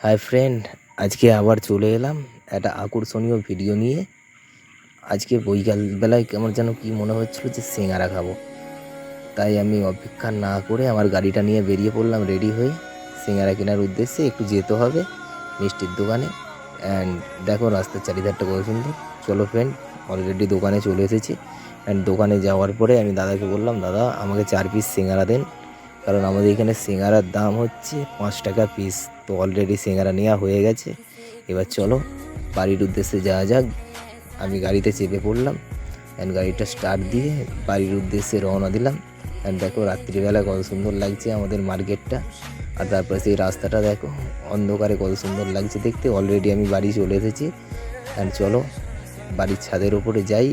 Hi friend, আজকে আবার চলে এলাম একটা আকর্ষণীয় ভিডিও নিয়ে। আজকে বৈকালবেলায় কেমন যেন কি মনে হচ্ছিল যে সিঙ্গারা খাবো। তাই আমি অপেক্ষা না করে আমার গাড়িটা নিয়ে বেরিয়ে পড়লাম রেডি হয়ে। সিঙ্গারা কেনার উদ্দেশ্যে একটু যেতে হবে মিষ্টির দোকানে। অ্যান্ড দেখো রাস্তার চারিধারটা কত সুন্দর। চলো ফ্রেন্ড, অলরেডি দোকানে চলে এসেছি। অ্যান্ড দোকানে যাওয়ার পরে আমি দাদাকে বললাম, দাদা আমাকে 4 পিস সিঙ্গারা দেন, কারণ আমাদের এখানে সিঙ্গারার দাম হচ্ছে 5 টাকা পিস। তো অলরেডি সিঙ্গারা নেওয়া হয়ে গেছে। এবার চলো বাড়ির উদ্দেশ্যে যাওয়া যাক। আমি গাড়িতে চেপে পড়লাম অ্যান্ড গাড়িটা স্টার্ট দিয়ে বাড়ির উদ্দেশ্যে রওনা দিলাম। অ্যান্ড দেখো রাত্রিবেলা কত সুন্দর লাগছে আমাদের মার্কেটটা, আর তারপরে সেই রাস্তাটা দেখো অন্ধকারে কত সুন্দর লাগছে দেখতে। অলরেডি আমি বাড়ি চলে এসেছি। অ্যান্ড চলো বাড়ির ছাদের ওপরে যাই,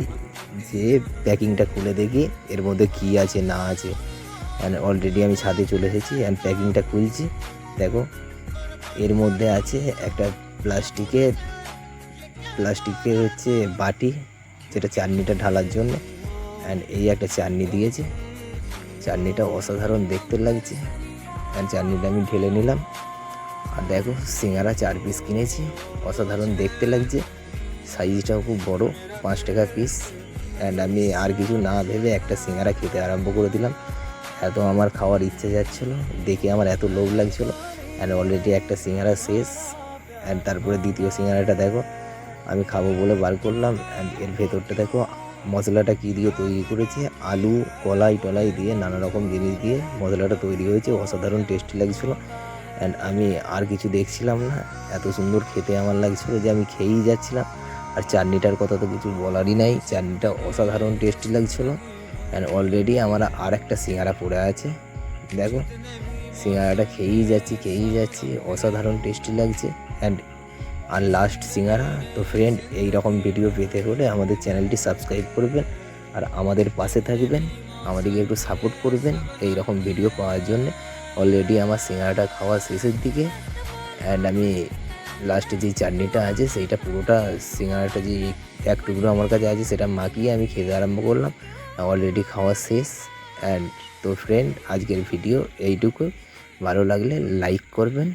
যে প্যাকিংটা খুলে দেখি এর মধ্যে কী আছে না আছে। অ্যান্ড অলরেডি আমি ছাদে চলে এসেছি অ্যান্ড প্যাকিংটা খুলছি। দেখো এর মধ্যে আছে একটা প্লাস্টিকের হচ্ছে বাটি, যেটা চাটনিটা ঢালার জন্য। অ্যান্ড এই একটা চাটনি দিয়েছে, চাটনিটা অসাধারণ দেখতে লাগছে। অ্যান্ড চাটনিটা আমি ঢেলে নিলাম। আর দেখো সিঙ্গারা 4 পিস কিনেছি, অসাধারণ দেখতে লাগছে, সাইজটাও খুব বড়, 5 টাকা পিস। অ্যান্ড আমি আর কিছু না ভেবে একটা সিঙ্গারা খেতে আরম্ভ করে দিলাম। এত আমার খাওয়ার ইচ্ছে যাচ্ছিলো, দেখে আমার এত লোভ লাগছিলো। অ্যান্ড অলরেডি একটা সিঙ্গারা শেষ। অ্যান্ড তারপরে দ্বিতীয় সিঙ্গারাটা দেখো আমি খাবো বলে বার করলাম। অ্যান্ড এর ভেতরটা দেখো মশলাটা কী দিয়ে তৈরি করেছে, আলু কলাই টলাই দিয়ে নানা রকম জিনিস দিয়ে মশলাটা তৈরি হয়েছে, অসাধারণ টেস্টি লাগছিলো। অ্যান্ড আমি আর কিছু দেখছিলাম না, এত সুন্দর খেতে আমার লাগছিলো যে আমি খেয়েই যাচ্ছিলাম। আর চাটনিটার কথা তো কিছু বলারই নাই, চাটনিটা অসাধারণ টেস্টি লাগছিলো। অ্যান্ড অলরেডি আমার আর একটা সিঙ্গারা পড়ে আছে, দেখো সিঙ্গারাটা খেয়েই যাচ্ছি, অসাধারণ টেস্টি লাগছে। অ্যান্ড আর লাস্ট সিঙ্গারা। তো ফ্রেন্ড, এই রকম ভিডিও পেতে হলে আমাদের চ্যানেলটি সাবস্ক্রাইব করবেন আর আমাদের পাশে থাকবেন, আমাদেরকে একটু সাপোর্ট করবেন এই রকম ভিডিও পাওয়ার জন্য। অলরেডি আমার সিঙ্গারাটা খাওয়া শেষের দিকে। অ্যান্ড আমি লাস্টে যেই চাটনিটা আছে সেইটা পুরোটা সিঙ্গারাটা যে এক টুকরো আমার কাছে আছে সেটা মাখিয়ে আমি খেতে আরম্ভ করলাম। অলরেডি খাওয়া শেষ। অ্যান্ড তো ফ্রেন্ড, আজকের ভিডিও এইটুকু। ভালো লাগলে লাইক করবেন।